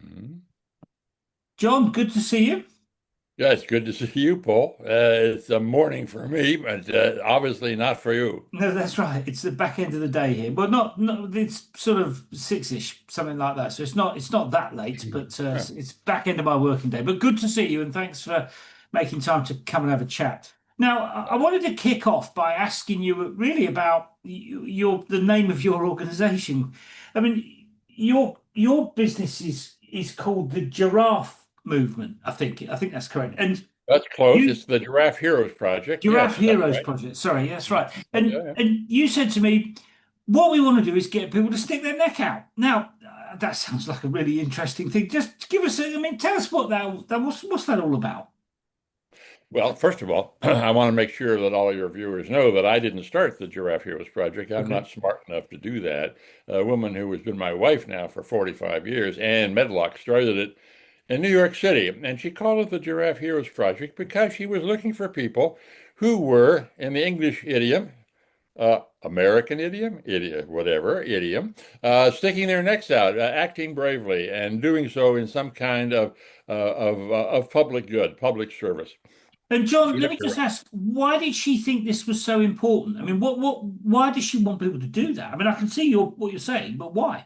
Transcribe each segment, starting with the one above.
Mhm. John, good to see you. Yeah, it's good to see you, Paul. It's a morning for me, but obviously not for you. No, that's right. It's the back end of the day here. Well, not it's sort of six-ish, something like that. So it's not that late, but Yeah. it's back end of my working day. But good to see you, and thanks for making time to come and have a chat. Now, I wanted to kick off by asking you really about the name of your organization. I mean, your business is called the Giraffe Movement. I think that's correct. And That's close. you It's the Giraffe Heroes Project. Giraffe Yes, that's Heroes right. Project. Sorry, that's right. Yeah, And yeah. and you said to me, what we want to do is get people to stick their neck out. Now, that sounds like a really interesting thing. Just give us, I mean, tell us what what's that all about? Well, first of all, I want to make sure that all your viewers know that I didn't start the Giraffe Heroes Project. I'm Okay. not smart enough to do that. A woman who has been my wife now for 45 years, Ann Medlock, started it in New York City, and she called it the Giraffe Heroes Project because she was looking for people who were, in the English idiom, American idiom, whatever sticking their necks out, acting bravely, and doing so in some kind of public good, public service. And John, She let me looked just around. ask, why did she think this was so important? I mean, why does she want people to do that? I mean, I can see what you're saying, but why?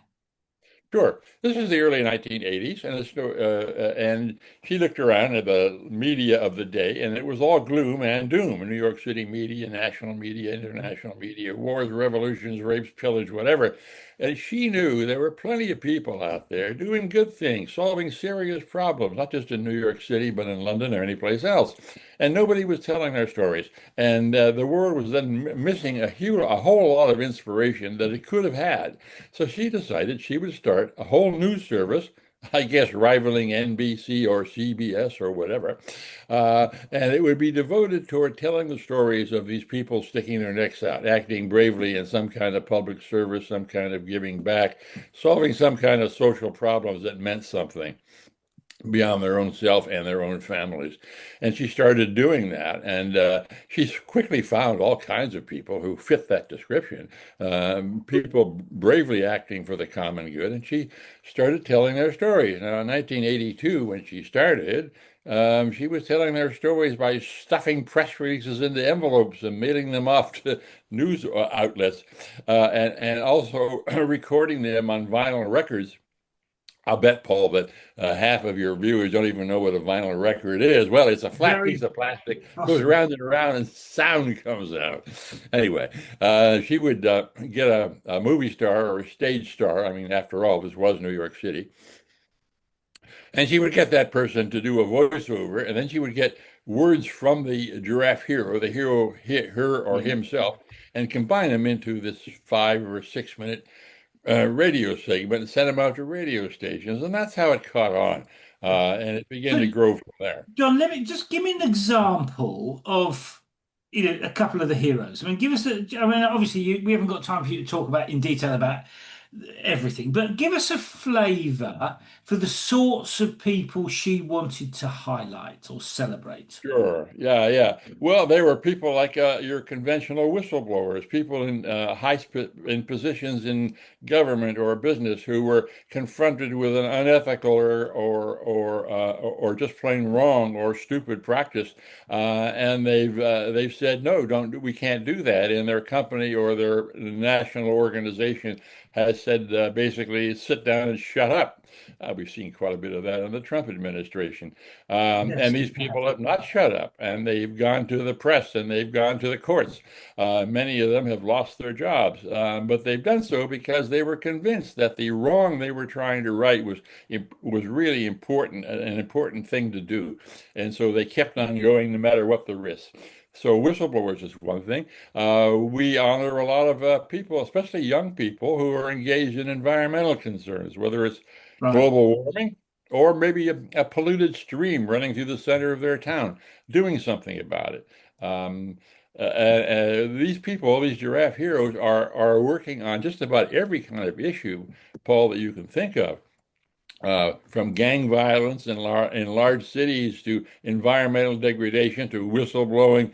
Sure. This is the early 1980s, and she looked around at the media of the day, and it was all gloom and doom. New York City media, national media, international media, wars, revolutions, rapes, pillage, whatever. And she knew there were plenty of people out there doing good things, solving serious problems, not just in New York City, but in London or anyplace else. And nobody was telling their stories. And the world was then missing a whole lot of inspiration that it could have had. So she decided she would start a whole news service, I guess rivaling NBC or CBS or whatever, and it would be devoted toward telling the stories of these people sticking their necks out, acting bravely in some kind of public service, some kind of giving back, solving some kind of social problems that meant something beyond their own self and their own families. And she started doing that. And she quickly found all kinds of people who fit that description, people bravely acting for the common good. And she started telling their stories. Now, in 1982, when she started, she was telling their stories by stuffing press releases into envelopes and mailing them off to news outlets, and also recording them on vinyl records. I'll bet, Paul, that half of your viewers don't even know what a vinyl record is. Well, it's a flat piece Very of plastic, goes possible. around and around, and sound comes out. Anyway, she would get a movie star or a stage star. I mean, after all, this was New York City. And she would get that person to do a voiceover, and then she would get words from the giraffe hero, the hero, her or Yeah. himself, and combine them into this 5 or 6 minute radio segment and sent them out to radio stations, and that's how it caught on, and it began So to grow from there. John, let me just give me an example of a couple of the heroes. I mean, give us I mean, obviously we haven't got time for you to talk about in detail about everything, but give us a flavour for the sorts of people she wanted to highlight or celebrate. Sure. Yeah, yeah. Well, they were people like your conventional whistleblowers, people in positions in government or business who were confronted with an unethical or just plain wrong or stupid practice, and they've said no, don't we can't do that. And their company or their national organization has said basically sit down and shut up. We've seen quite a bit of that in the Trump administration. And Yes, we these have. people have not shut up, and they've gone to the press and they've gone to the courts. Many of them have lost their jobs, but they've done so because they were convinced that the wrong they were trying to right was really important, an important thing to do, and so they kept on going no matter what the risk. So whistleblowers is one thing. We honor a lot of people, especially young people, who are engaged in environmental concerns, whether it's Right. global warming or maybe a polluted stream running through the center of their town, doing something about it. These people, these giraffe heroes, are working on just about every kind of issue, Paul, that you can think of. From gang violence in large cities to environmental degradation to whistleblowing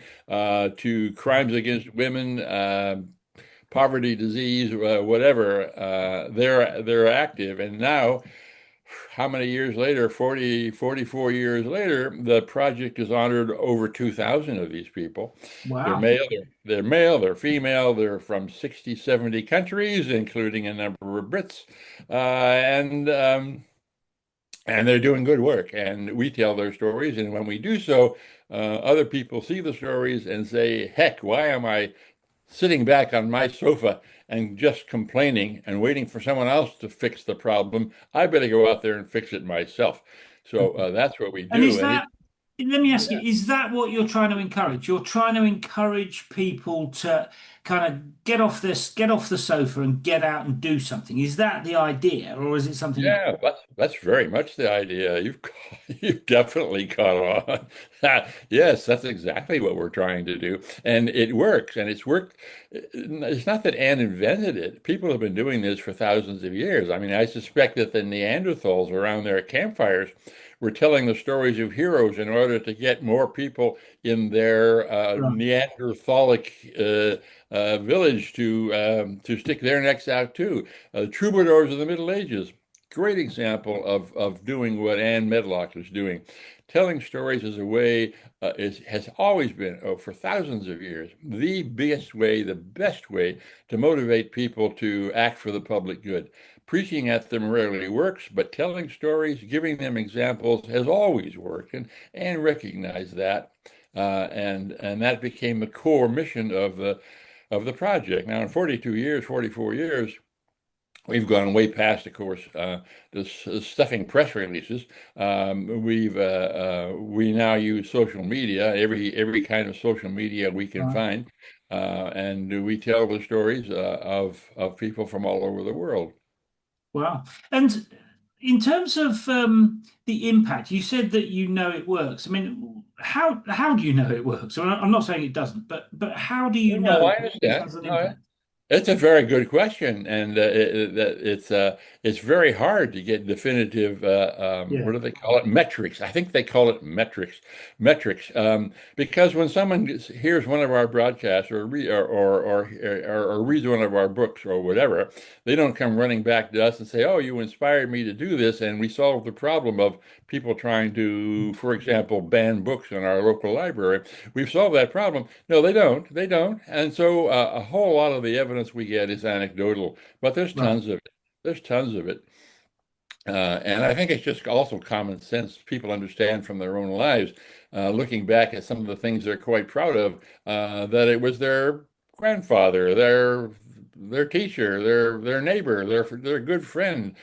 to crimes against women, poverty, disease, whatever. They're active, and now how many years later, 40, 44 years later, the project has honored over 2,000 of these people. They're Wow. male, they're male, they're female, they're from 60, 70 countries, including a number of Brits. And they're doing good work. And we tell their stories. And when we do so, other people see the stories and say, heck, why am I sitting back on my sofa and just complaining and waiting for someone else to fix the problem? I better go out there and fix it myself. So that's what we And do. is And that, let me ask you, yeah, is that what you're trying to encourage? You're trying to encourage people to kind of get off the sofa and get out and do something. Is that the idea, or is it something else? yeah, that's very much the idea. You've definitely caught on. Yes, that's exactly what we're trying to do, and it works. And it's worked. It's not that Anne invented it. People have been doing this for thousands of years. I mean, I suspect that the Neanderthals around their campfires were telling the stories of heroes in order to get more people in their Right. Neanderthalic village to stick their necks out too. Troubadours of the Middle Ages, great example of doing what Anne Medlock was doing. Telling stories is a way, has always been, for thousands of years, the biggest way, the best way to motivate people to act for the public good. Preaching at them rarely works, but telling stories, giving them examples has always worked, and recognize that. And that became the core mission of the project. Now, in 42 years, 44 years, we've gone way past, of course, this stuffing press releases. We now use social media, every kind of social media we can Right. find, and we tell the stories of people from all over the world. Wow. And in terms of the impact, you said that you know it works. I mean, how do you know it works? I'm not saying it doesn't, but how do you No, know I it understand. has an No, impact? it's a very good question, and it's very hard to get definitive. Yeah. What do they call it? Metrics. I think they call it metrics. Metrics. Because when someone hears one of our broadcasts or reads one of our books or whatever, they don't come running back to us and say, "Oh, you inspired me to do this," and we solved the problem of people trying to, for example, ban books in our local library. We've solved that problem. No, they don't. They don't. And so a whole lot of the evidence we get is anecdotal, but there's Right. tons of it. There's tons of it. And I think it's just also common sense. People understand from their own lives, looking back at some of the things they're quite proud of, that it was their grandfather, their teacher, their neighbor, their good friend,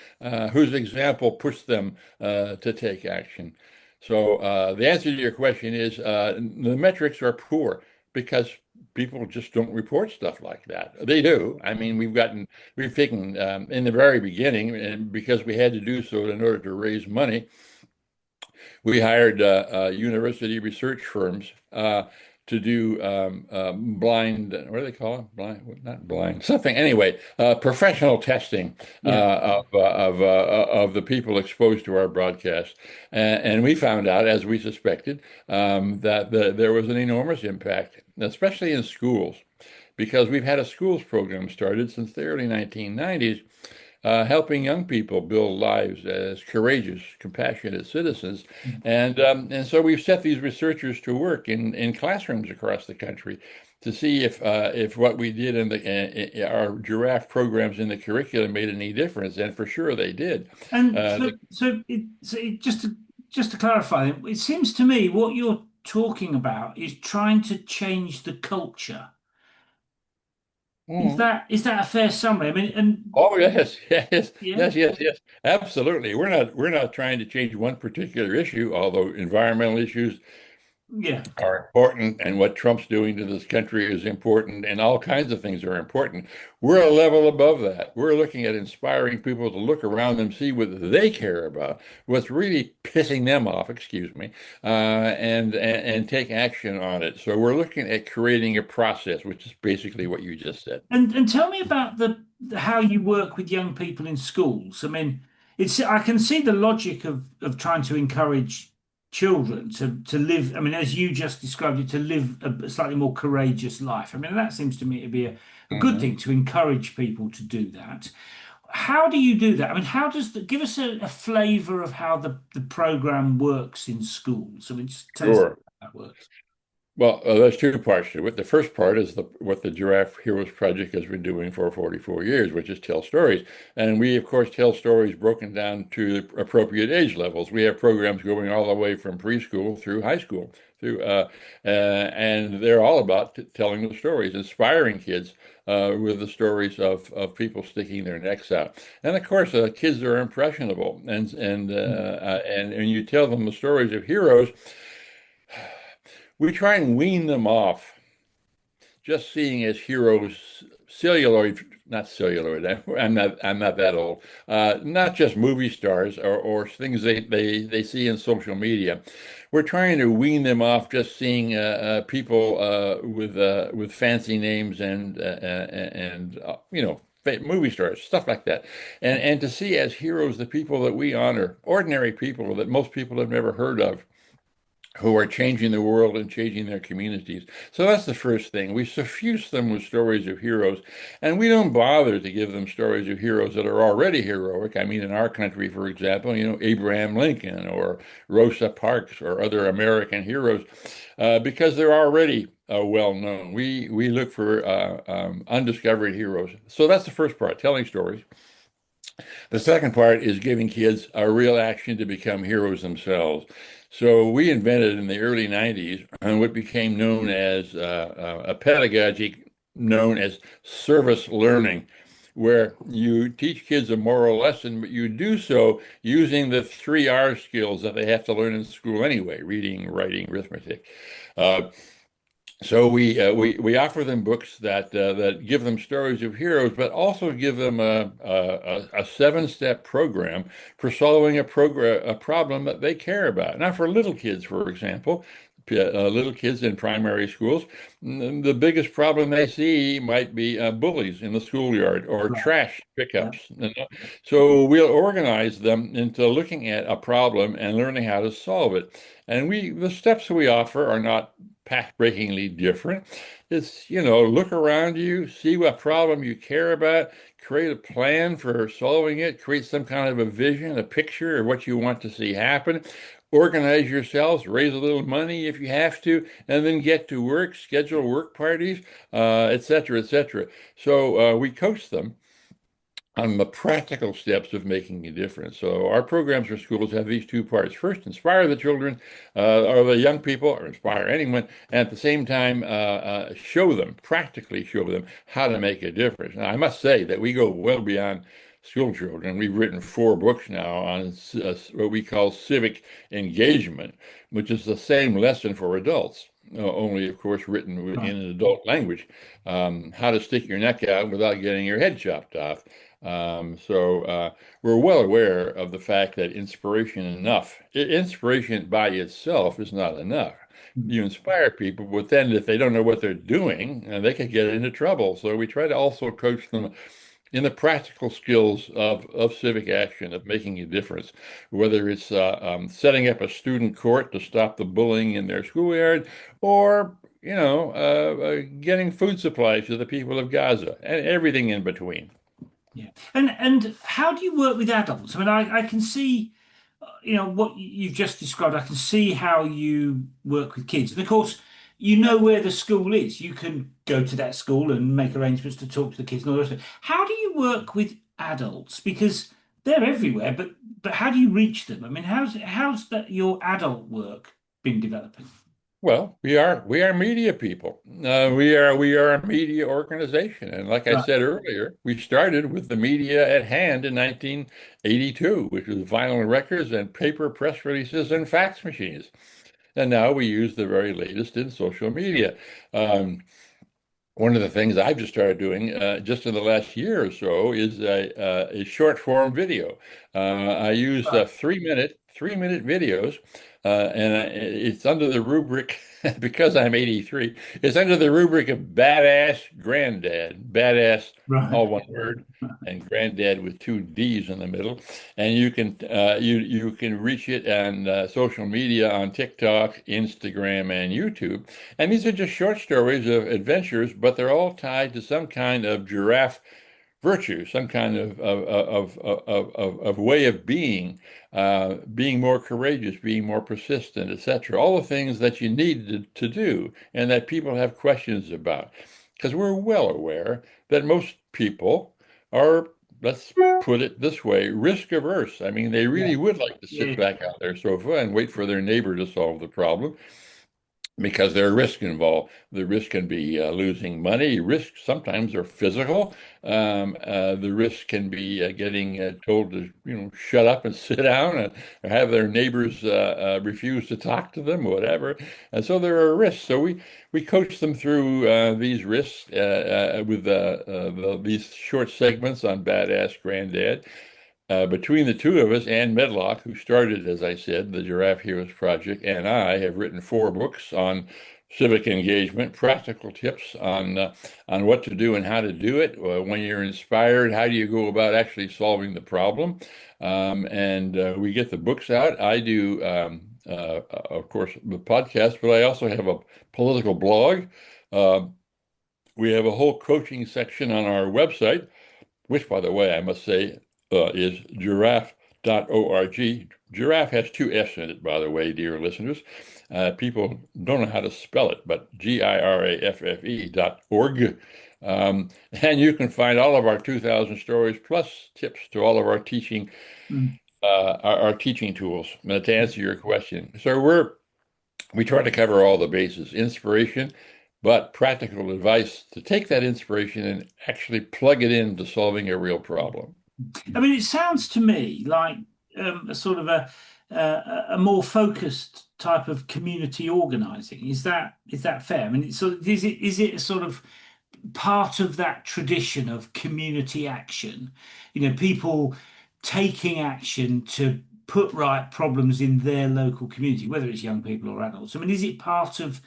whose example pushed them to take action. So the answer to your question is the metrics are poor because people just don't report stuff like that. They do. I mean, we've taken in the very beginning, and because we had to do so in order to raise money, we hired university research firms to do blind, what do they call it? Blind, not blind, something. Anyway, professional testing Yeah. of the people exposed to our broadcast. And we found out, as we suspected, that there was an enormous impact, especially in schools, because we've had a schools program started since the early 1990s, helping young people build lives as courageous, compassionate citizens. And so we've set these researchers to work in classrooms across the country to see if what we did in our giraffe programs in the curriculum made any difference. And for sure they did. And Uh, just to clarify, it seems to me what you're talking about is trying to change the culture. the- Is that a fair summary? I mean, and Oh yes, yes, yeah, yes. Absolutely. We're not trying to change one particular issue, although environmental issues yeah. are important and what Trump's doing to this country is important and all kinds of things are important. We're a level above that. We're looking at inspiring people to look around them, see what they care about, what's really pissing them off, excuse me, and take action on it. So we're looking at creating a process, which is basically what you just said. And tell me about the how you work with young people in schools. I mean, it's I can see the logic of trying to encourage children to live. I mean, as you just described it, to live a slightly more courageous life. I mean, that seems to me to be a good Mhm. thing to encourage people to do that. how do you do that? I mean, how does give us a flavor of how the program works in schools? I mean, just tell us Sure. how that works. Well, there's two parts to it. The first part is what the Giraffe Heroes Project has been doing for 44 years, which is tell stories. And we, of course, tell stories broken down to the appropriate age levels. We have programs going all the way from preschool through high school, and they're all about telling the stories, inspiring kids with the stories of people sticking their necks out. And of course, kids are impressionable, and you tell them the stories of heroes. We try and wean them off just seeing as heroes celluloid, not celluloid. I'm not that old. Not just movie stars or things they see in social media. We're trying to wean them off just seeing people with fancy names and movie stars, stuff like that, and to see as heroes the people that we honor, ordinary people that most people have never heard of, who are changing the world and changing their communities. So that's the first thing. We suffuse them with stories of heroes, and we don't bother to give them stories of heroes that are already heroic. I mean, in our country, for example, Abraham Lincoln or Rosa Parks or other American heroes, because they're already well known. We look for undiscovered heroes. So that's the first part, telling stories. The second part is giving kids a real action to become heroes themselves. So we invented in the early 90s what became known as a pedagogy known as service learning, where you teach kids a moral lesson, but you do so using the 3 R skills that they have to learn in school anyway: reading, writing, arithmetic. Uh, so we offer them books that give them stories of heroes, but also give them a 7-step program for solving a problem that they care about. Now, for little kids, for example, little kids in primary schools, the biggest problem they see might be bullies in the schoolyard or Right. trash Yeah. pickups. So we'll organize them into looking at a problem and learning how to solve it. And the steps we offer are not path-breakingly different. It's, look around you, see what problem you care about, create a plan for solving it, create some kind of a vision, a picture of what you want to see happen, organize yourselves, raise a little money if you have to, and then get to work, schedule work parties, et cetera, et cetera. So we coach them on the practical steps of making a difference. So our programs for schools have these two parts. First, inspire the children or the young people, or inspire anyone, and at the same time, practically show them how to make a difference. Now, I must say that we go well beyond school children. We've written 4 books now on what we call civic engagement, which is the same lesson for adults. Only, of course, written Right. in an adult language. How to stick your neck out without getting your head chopped off. So we're well aware of the fact that inspiration by itself is not enough. Mm. You inspire people, but then if they don't know what they're doing, they could get into trouble. So we try to also coach them in the practical skills of civic action, of making a difference, whether it's setting up a student court to stop the bullying in their schoolyard, or getting food supplies to the people of Gaza, and everything in between. Yeah. And how do you work with adults? I mean, I can see, what you've just described. I can see how you work with kids. And of course, you know where the school is. You can go to that school and make arrangements to talk to the kids and all the rest of it. How do you work with adults? Because they're everywhere, but how do you reach them? I mean, how's that your adult work been developing? Well, we are media people. We are a media organization, and like I Right. said earlier, we started with the media at hand in 1982, which was vinyl records and paper press releases and fax machines. And now we use the very latest in social media. Um, One of the things I've just started doing just in the last year or so is a short form video. I use Right. 3-minute videos, it's under the rubric because I'm 83. It's under the rubric of badass granddad, badass Right. all one word, and granddad with 2 D's in the middle. And you can reach it on social media on TikTok, Instagram, and YouTube. And these are just short stories of adventures, but they're all tied to some kind of giraffe virtue, some kind of way of being more courageous, being more persistent, etc. All the things that you need to do and that people have questions about. Because we're well aware that most people are, let's put it this way, risk averse. I mean, they Yeah. really would like to sit Yeah. back on their sofa and wait for their neighbor to solve the problem because there are risks involved. The risk can be losing money. Risks sometimes are physical. The risk can be getting told to, shut up and sit down, or have their neighbors refuse to talk to them, whatever. And so there are risks. So we coach them through these risks with these short segments on Badass Granddad. Between the two of us, Ann Medlock, who started, as I said, the Giraffe Heroes Project, and I have written 4 books on civic engagement, practical tips on what to do and how to do it. When you're inspired, how do you go about actually solving the problem? And we get the books out. I do, of course, the podcast, but I also have a political blog. Uh, we have a whole coaching section on our website, which, by the way, I must say, is giraffe.org. Giraffe has 2 F's in it, by the way, dear listeners. People don't know how to spell it, but giraffe.org. And you can find all of our 2,000 stories plus tips to all of our teaching, Mm. our teaching tools. To answer your question, so we try to cover all the bases, inspiration, but practical advice to take that inspiration and actually plug it into solving a real problem. I mean, it sounds to me like a sort of a more focused type of community organizing. Is that fair? I mean, is it a sort of part of that tradition of community action? People taking action to put right problems in their local community, whether it's young people or adults. I mean, is it part of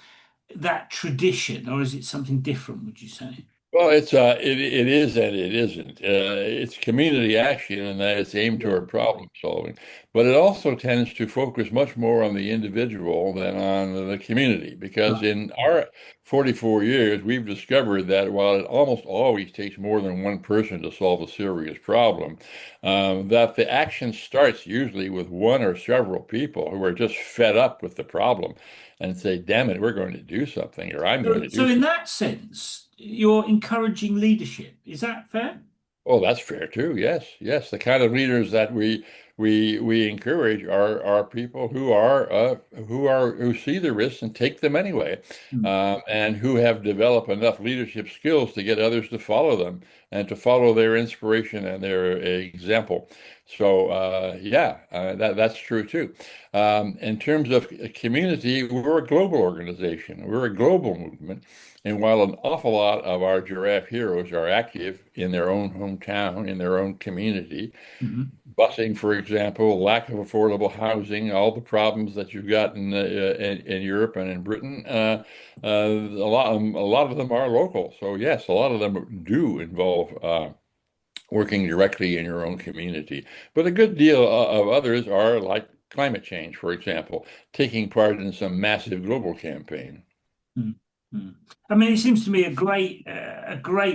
that tradition, or is it something different, would you say? Well, it is and it isn't. It's community action and that it's aimed Yeah. toward problem solving, but it also tends to focus much more on the individual than on the community. Because Right. in our 44 years, we've discovered that while it almost always takes more than one person to solve a serious problem, that the action starts usually with one or several people who are just fed up with the problem and say, "Damn it, we're going to do something," or "I'm going So, to so do in something." that sense, you're encouraging leadership. Is that fair? Oh, that's fair too. Yes, yes. The kind of leaders that we encourage are people who see the risks and take them anyway, Mm. and who have developed enough leadership skills to get others to follow them and to follow their inspiration and their example. So yeah, that's true too. In terms of community, we're a global organization. We're a global movement. And while an awful lot of our giraffe heroes are active in their own hometown, in their own community, Mhm. busing, for example, lack of affordable housing, all the problems that you've got in Europe and in Britain, a lot of them are local. So yes, a lot of them do involve working directly in your own community. But a good deal of others are like climate change, for example, taking part in some massive global campaign. Mm. Mm. I mean, it seems to me a great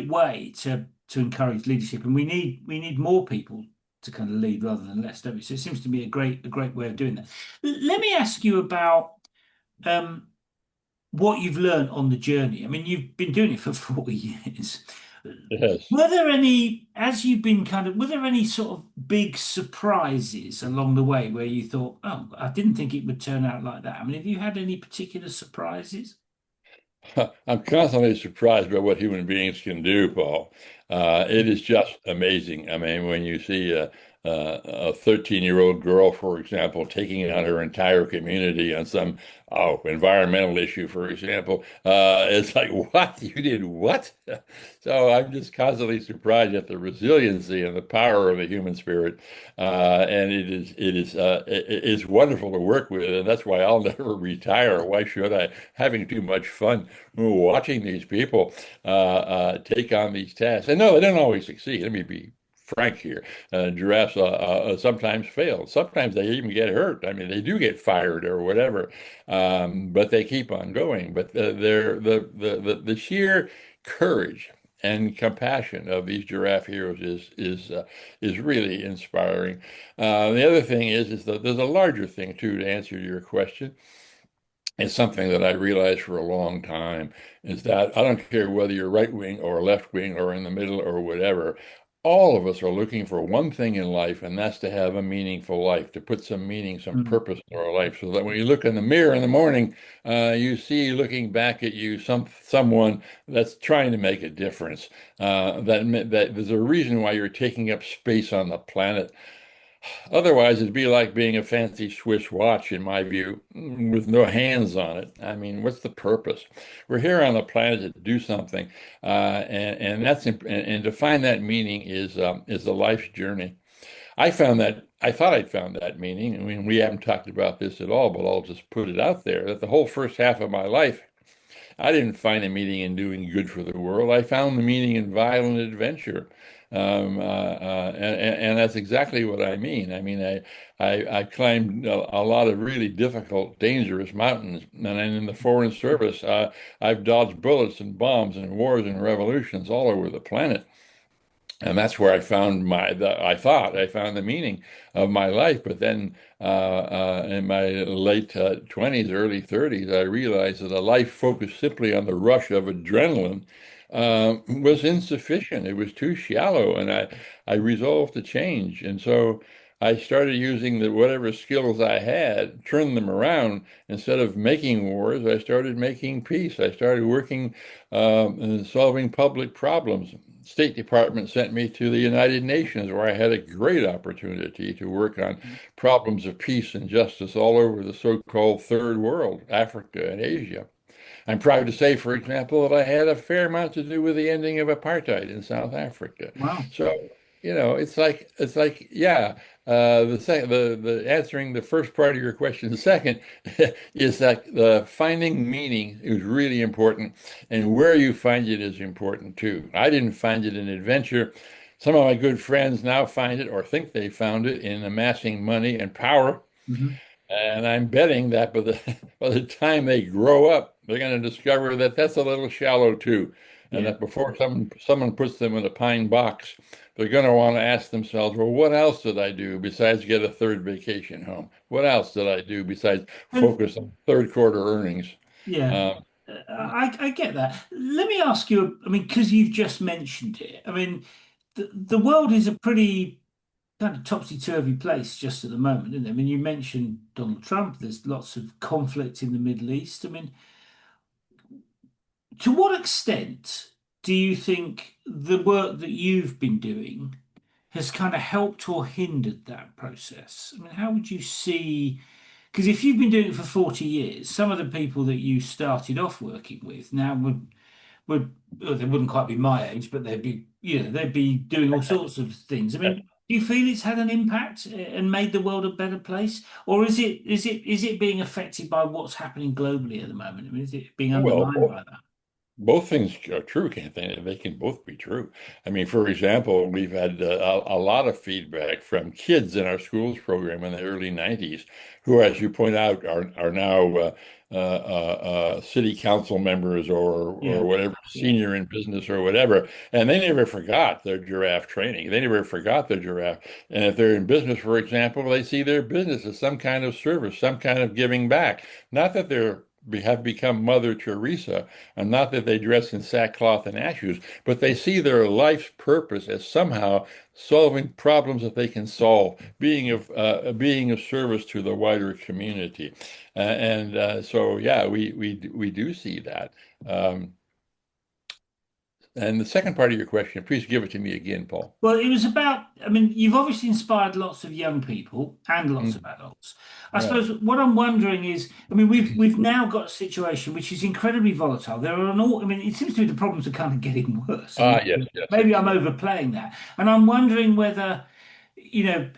way to encourage leadership, and we need more people to kind of lead rather than less, don't we? So it seems to me a great way of doing that. Let me ask you about um, what you've learned on the journey. I mean, you've been doing it for 40 years. Yes. Were there any sort of big surprises along the way where you thought, oh, I didn't think it would turn out like that? I mean, have you had any particular surprises? I'm constantly surprised by what human beings can do, Paul. It is just amazing. I mean, when you see a 13-year-old girl, for example, taking on her entire community on some environmental issue, for example, it's like, what? You did what? So I'm just constantly surprised at the resiliency and the power of the human spirit. And it is wonderful to work with, and that's why I'll never retire. Why should I? Having too much fun watching these people take on these tasks. And no, they don't always succeed. Let me be frank here. Giraffes sometimes fail. Sometimes they even get hurt. I mean, they do get fired or whatever, but they keep on going. But the sheer courage and compassion of these giraffe heroes is really inspiring. The other thing is that there's a larger thing too, to answer your question. It's something that I realized for a long time is that I don't care whether you're right wing or left wing or in the middle or whatever. All of us are looking for one thing in life, and that's to have a meaningful life, to put some meaning, some Mm. purpose in our life, so that when you look in the mirror in the morning, you see looking back at you someone that's trying to make a difference. That there's a reason why you're taking up space on the planet. Otherwise, it'd be like being a fancy Swiss watch, in my view, with no hands on it. I mean, what's the purpose? We're here on the planet to do something, and and to find that meaning is a life's journey. I thought I'd found that meaning. I mean, we haven't talked about this at all, but I'll just put it out there that the whole first half of my life I didn't find a meaning in doing good for the world. I found the meaning in violent adventure. And that's exactly what I mean. I mean, I climbed a lot of really difficult, dangerous mountains. And in the Foreign Service, I've dodged bullets and bombs and wars and revolutions all over the planet. And that's where I found I thought I found the meaning of my life. But then in my late 20s, early 30s, I realized that a life focused simply on the rush of adrenaline was insufficient. It was too shallow. And I resolved to change. And so I started using whatever skills I had, turned them around. Instead of making wars, I started making peace. I started working and solving public problems. State Department sent me to the United Nations, where I had a great opportunity to work on problems of peace and justice all over the so-called third world, Africa and Asia. I'm proud to say, for example, that I had a fair amount to do with the ending of apartheid in South Africa. Wow. So, yeah. The answering the first part of your question. The second is that the finding meaning is really important, and where you find it is important too. I didn't find it in adventure. Some of my good friends now find it or think they found it in amassing money and power. Hmm. And I'm betting that by the time they grow up, they're going to discover that that's a little shallow too. And Yeah. that before someone puts them in a pine box, they're going to want to ask themselves, well, what else did I do besides get a third vacation home? What else did I do besides And focus on third quarter earnings? yeah, Uh, I get that. Let me ask you, I mean, because you've just mentioned it, I mean, the world is a pretty kind of topsy-turvy place just at the moment, isn't it? I mean, you mentioned Donald Trump, there's lots of conflict in the Middle East. I mean, to what extent do you think the work that you've been doing has kind of helped or hindered that process? I mean, how would you see? Because if you've been doing it for 40 years, some of the people that you started off working with now would well, they wouldn't quite be my age, but they'd be, they'd be doing all sorts of things. I mean, do you feel it's had an impact and made the world a better place, or is it being affected by what's happening globally at the moment? I mean, is it being well, undermined by that? both things are true, can't they? They can both be true. I mean, for example, we've had a lot of feedback from kids in our schools program in the early 90s who, as you point out, are now city council members or Yeah, whatever, yeah. senior in business or whatever. And they never forgot their giraffe training. They never forgot their giraffe. And if they're in business, for example, they see their business as some kind of service, some kind of giving back. Not that have become Mother Teresa, and not that they dress in sackcloth and ashes, but they see their life's purpose as somehow solving problems that they can solve, being of service to the wider community. So, yeah, we do see that. Um, and the second part of your question, please give it to me again, Paul. Well, it was about, I mean, you've obviously inspired lots of young people and lots of Mm, adults. I yeah. suppose what I'm wondering is, I mean, we've now got a situation which is incredibly volatile. There are an all, I mean, it seems to me the problems are kind of getting worse. I mean, Yes, yes, maybe yes. I'm overplaying that. And I'm wondering whether, you know,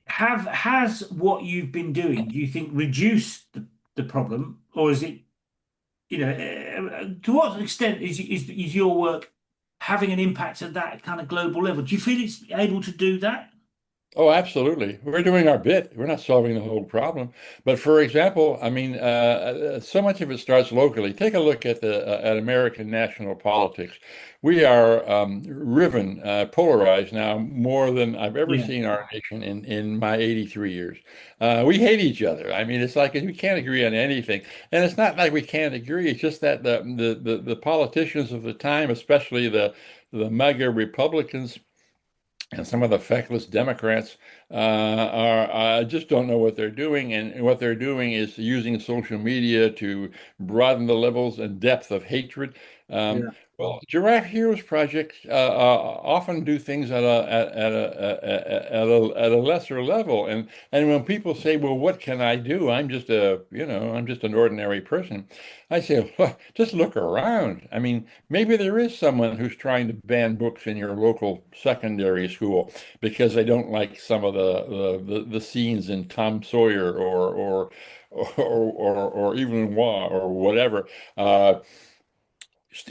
has what you've been doing, do you think reduced the problem, or is it, to what extent is your work having an impact at that kind of global level? Do you feel it's able to do that? Oh, absolutely. We're doing our bit. We're not solving the whole problem. But for example, I mean, so much of it starts locally. Take a look at the at American national politics. We are riven, polarized now more than I've ever Yeah, seen our nation in my 83 years. We hate each other. I mean, it's like we can't agree on anything, and it's not like we can't agree. It's just that the politicians of the time, especially the MAGA Republicans and some of the feckless Democrats are just don't know what they're doing, and what they're doing is using social media to broaden the levels and depth of hatred. Um, yeah, well, Giraffe Heroes Project often do things at a lesser level, and when people say, "Well, what can I do?" I'm just an ordinary person. I say, well, just look around. I mean, maybe there is someone who's trying to ban books in your local secondary school because they don't like some of the scenes in Tom Sawyer or even Noir or whatever.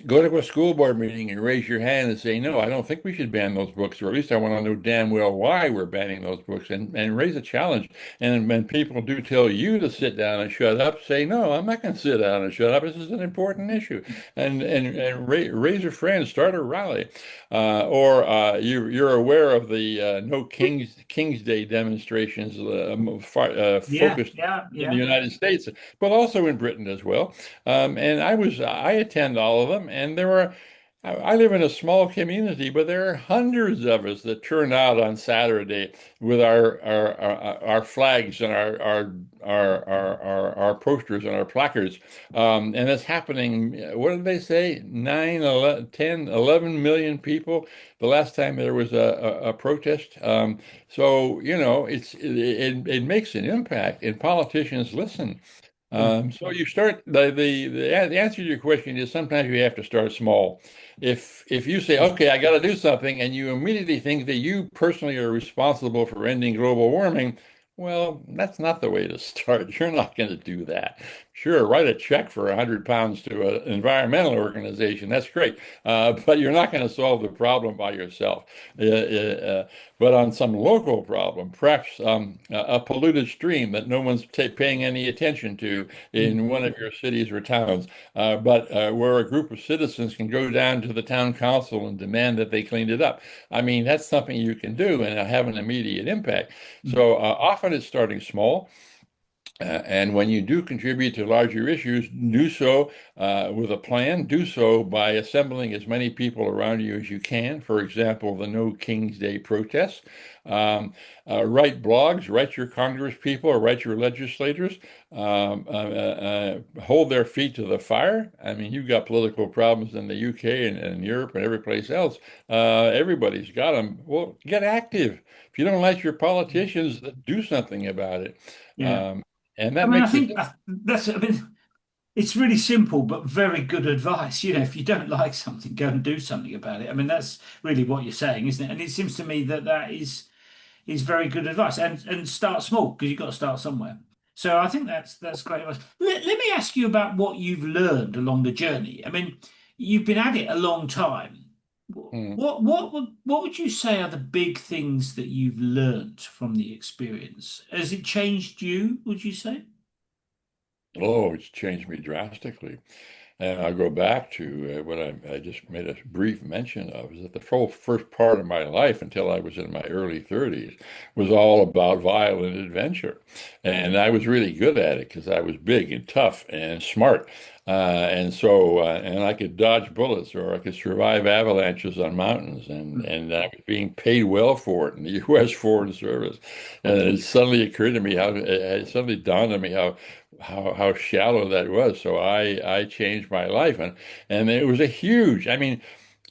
Go to a school board meeting and raise your hand and say, no, I don't think we should ban those books, or at least I want to know damn well why we're banning those books, and raise a challenge. And when people do tell you to sit down and shut up, say, no, I'm not going to sit down and shut up. This is an important issue. And raise your friends, start a rally. You're aware of the No King's Day demonstrations yeah, focused yeah, in the yeah. United States, but also in Britain as well. And I attend all of them, and I live in a small community, but there are hundreds of us that turn out on Saturday with our flags and our posters and our placards. And it's happening, what did they say? 9, 11, 10, 11 million people the last time there was a protest. So, it makes an impact, and politicians listen. Mm. So you start the answer to your question is sometimes you have to start small. If you say, okay, I got to do something, and you immediately think that you personally are responsible for ending global warming, well, that's not the way to start. You're not going to do that. Sure, write a check for £100 to an environmental organization. That's great, but you're not going to solve the problem by yourself. But on some local problem, perhaps a polluted stream that no one's paying any attention to Mm. in one of your cities or towns, but where a group of citizens can go down to the town council and demand that they clean it up. I mean, that's something you can do and have an immediate impact. Mm. So often it's starting small. And when you do contribute to larger issues, do so with a plan. Do so by assembling as many people around you as you can. For example, the No King's Day protests. Write blogs, write your congress people, or write your legislators. Hold their feet to the fire. I mean, you've got political problems in the UK and Europe and every place else. Everybody's got them. Well, get active. If you don't like your politicians, do something about it. Yeah. Um, and I that mean, I makes it. think that's, I mean, it's really simple, but very good advice. If you don't like something, go and do something about it. I mean, that's really what you're saying, isn't it? And it seems to me that is very good advice. And start small because you've got to start somewhere. So I think that's great advice. Let me ask you about what you've learned along the journey. I mean, you've been at it a long time. Hmm. What would you say are the big things that you've learned from the experience? Has it changed you, would you say? Oh, it's changed me drastically. And I'll go back to what I just made a brief mention of, is that the whole first part of my life until I was in my early 30s was all about violent adventure. And I was really good at it because I was big and tough and smart. And I could dodge bullets, or I could survive avalanches on mountains. And I was being paid well for it in the U.S. Foreign Service. And it suddenly occurred to me it suddenly dawned on me how shallow that was. So I changed my life, and it was a huge. I mean,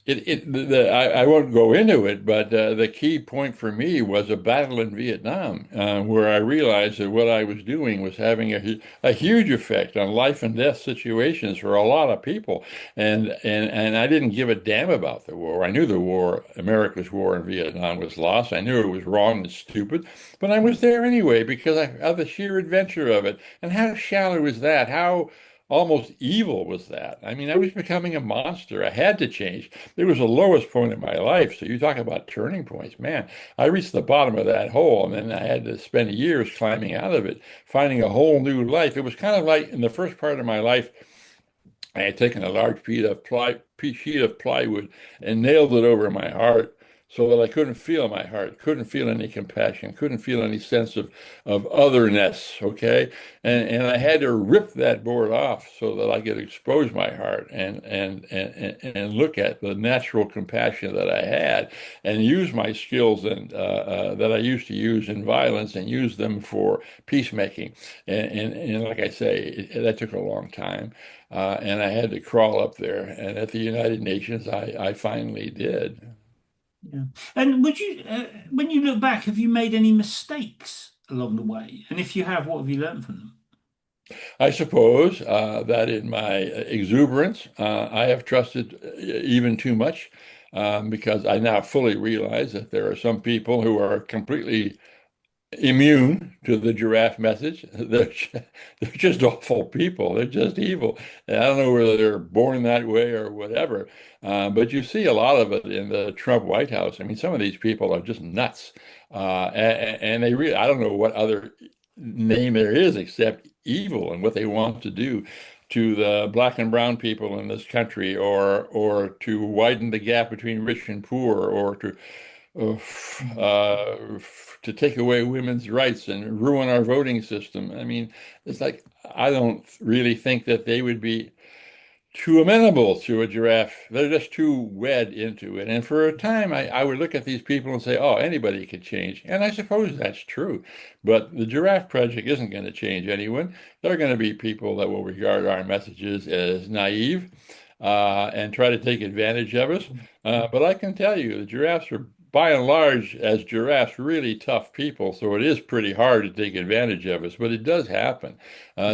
I won't go into it, but the key point for me was a battle in Vietnam, where I realized that what I was doing was having a huge effect on life and death situations for a lot of people, and I didn't give a damn about the war. I knew America's war in Vietnam was lost. I knew it was wrong and stupid, but I was there anyway because of the sheer adventure of it. And how shallow is that? How almost evil was that? I mean, I was becoming a monster. I had to change. It was the lowest point in my life. So you talk about turning points, man. I reached the bottom of that hole, and then I had to spend years climbing out of it, finding a whole new life. It was kind of like in the first part of my life, I had taken a large sheet of plywood and nailed it over my heart so that I couldn't feel my heart, couldn't feel any compassion, couldn't feel any sense of otherness, okay? And I had to rip that board off so that I could expose my heart and look at the natural compassion that I had and use my skills that I used to use in violence and use them for peacemaking. And like I say, that took a long time. And I had to crawl up there. And at the United Nations, I finally did. Yeah. And when you look back, have you made any mistakes along the way? And if you have, what have you learned from them? I suppose that in my exuberance, I have trusted even too much because I now fully realize that there are some people who are completely immune to the giraffe message. They're just awful people. They're just evil. And I don't know whether they're born that way or whatever. But you see a lot of it in the Trump White House. I mean, some of these people are just nuts. And they really, I don't know what other name there is except evil and what they want to do to the black and brown people in this country, or to widen the gap between rich and poor, or to take away women's rights and ruin our voting system. I mean, it's like I don't really think that they would be too amenable to a giraffe. They're just too wed into it. And for a time, I would look at these people and say, oh, anybody could change. And I suppose that's true. But the Giraffe Project isn't going to change anyone. There are going to be people that will regard our messages as naive and try to take advantage of us. But I can tell you, the giraffes are, by and large, as giraffes, really tough people. So it is pretty hard to take advantage of us, but it does happen.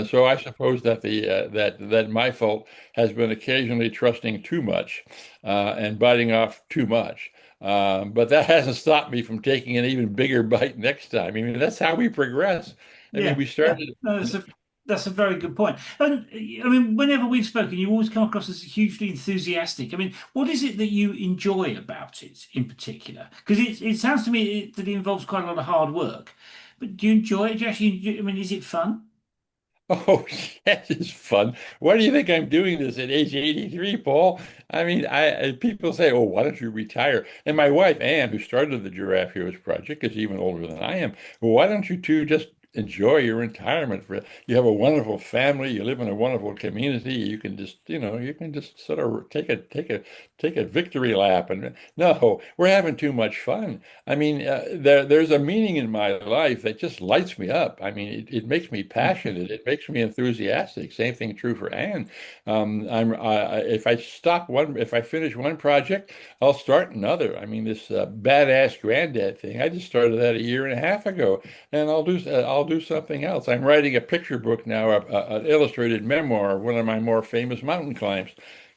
So I suppose that that my fault has been occasionally trusting too much and biting off too much. But that hasn't stopped me from taking an even bigger bite next time. I mean, that's how we progress. I mean, Yeah, we yeah. started. No, that's a very good point. And I mean, whenever we've spoken, you always come across as hugely enthusiastic. I mean, what is it that you enjoy about it in particular? Because it sounds to me that it involves quite a lot of hard work. But do you enjoy it? Do you actually I mean, is it fun? Oh, yes, it's fun. Why do you think I'm doing this at age 83, Paul? I mean, people say, "Oh, why don't you retire?" And my wife Ann, who started the Giraffe Heroes Project, is even older than I am. Well, why don't you two just enjoy your retirement? You have a wonderful family, you live in a wonderful community. You can just, you can just sort of take a victory lap. And no, we're having too much fun. I mean, there's a meaning in my life that just lights me up. I mean, it makes me passionate. It makes me enthusiastic. Same thing true for Anne. If I finish one project, I'll start another. I mean, this badass granddad thing, I just started that a year and a half ago, and I'll do something else. I'm writing a picture book now, an illustrated memoir of one of my more famous mountain climbs,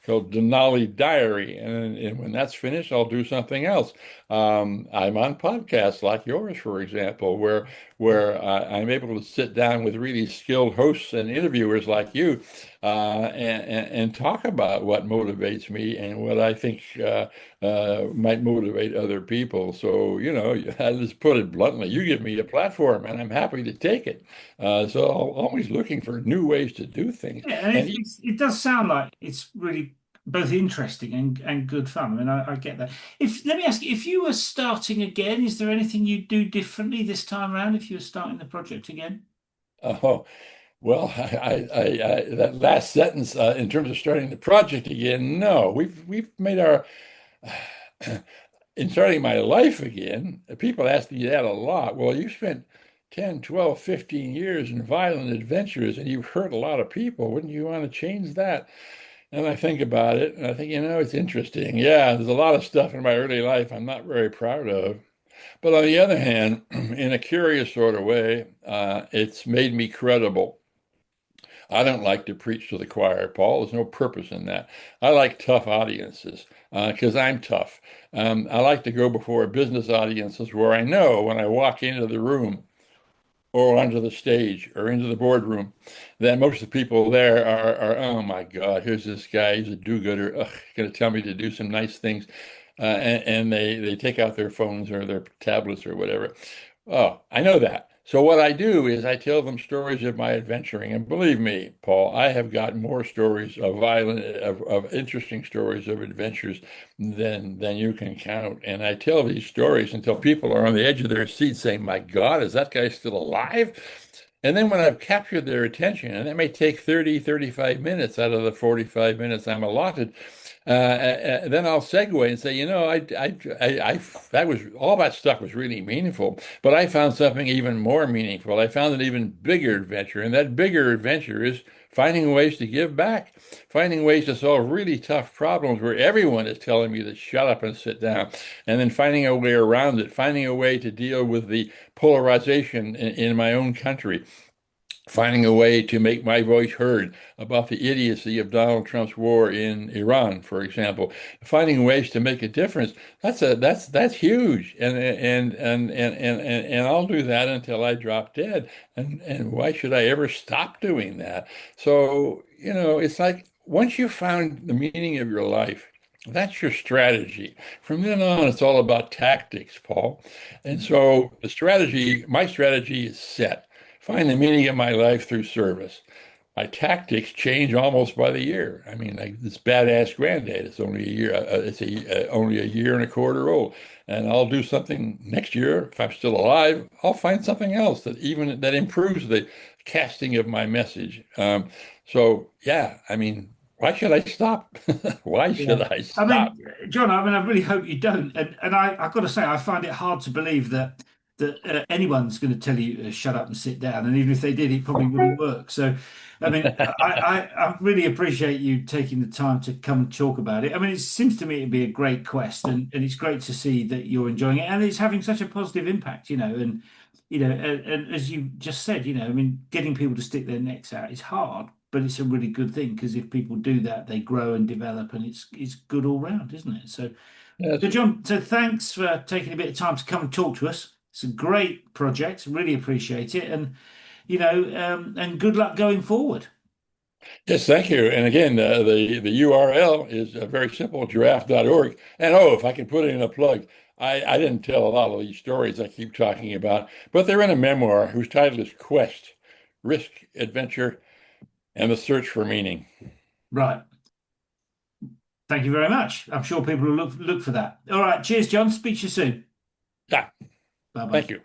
called Denali Diary. And when that's finished, I'll do something else. I'm on podcasts like yours, for example, where I'm able to sit down with really skilled hosts and interviewers like you and talk about what motivates me and what I think might motivate other people. So, I just put it bluntly, you give me a platform and I'm happy to take it. So I'm always looking for new ways to do things. Yeah, and And it does sound like it's really both interesting and good fun. I mean, I get that. If let me ask you, if you were starting again, is there anything you'd do differently this time around if you were starting the project again? oh, well, that last sentence in terms of starting the project again, no, we've made our in starting my life again. People ask me that a lot. Well, you spent 10, 12, 15 years in violent adventures and you've hurt a lot of people. Wouldn't you want to change that? And I think about it and I think, it's interesting. Yeah, there's a lot of stuff in my early life I'm not very proud of. But on the other hand, in a curious sort of way, it's made me credible. I don't like to preach to the choir, Paul. There's no purpose in that. I like tough audiences because I'm tough. I like to go before business audiences where I know when I walk into the room or onto the stage or into the boardroom, then most of the people there are oh my God, here's this guy, he's a do-gooder, going to tell me to do some nice things. And they take out their phones or their tablets or whatever. Oh, I know that. So what I do is I tell them stories of my adventuring, and believe me, Paul, I have got more stories of of interesting stories of adventures than you can count. And I tell these stories until people are on the edge of their seat saying, "My God, is that guy still alive?" And then when I've captured their attention, and that may take 30, 35 minutes out of the 45 minutes I'm allotted, then I'll segue and say, that was all that stuff was really meaningful, but I found something even more meaningful. I found an even bigger adventure, and that bigger adventure is finding ways to give back, finding ways to solve really tough problems where everyone is telling me to shut up and sit down, and then finding a way around it, finding a way to deal with the polarization in my own country, finding a way to make my voice heard about the idiocy of Donald Trump's war in Iran, for example, finding ways to make a difference. That's huge, and I'll do that until I drop dead. And why should I ever stop doing that? So, it's like once you've found the meaning of your life, that's your strategy. From then on, it's all about tactics, Paul. And so my strategy is set. Find the meaning of my life through service. My tactics change almost by the year. I mean, like this badass granddad, it's only a year, only a year and a quarter old. And I'll do something next year. If I'm still alive, I'll find something else that improves the casting of my message. So yeah, I mean, why should I stop? Why Yeah. should I I stop? mean, John, I really hope you don't. And I've got to say, I find it hard to believe that anyone's going to tell you to shut up and sit down. And even if they did, it probably wouldn't work. So, I mean, I really appreciate you taking the time to come and talk about it. I mean, it seems to me to be a great quest, and it's great to see that you're enjoying it, and it's having such a positive impact, and as you just said, I mean, getting people to stick their necks out is hard, but it's a really good thing because if people do that, they grow and develop, and it's good all round, isn't it? So, Yes. John, so thanks for taking a bit of time to come and talk to us. It's a great project. Really appreciate it, and good luck going forward. Yes, thank you. And again, the URL is very simple, giraffe.org. And oh, if I can put in a plug, I didn't tell a lot of these stories I keep talking about, but they're in a memoir whose title is Quest, Risk, Adventure, and the Search for Meaning. Right. Thank you very much. I'm sure people will look for that. All right. Cheers, John. Speak to you soon. Yeah, Bye bye. thank you.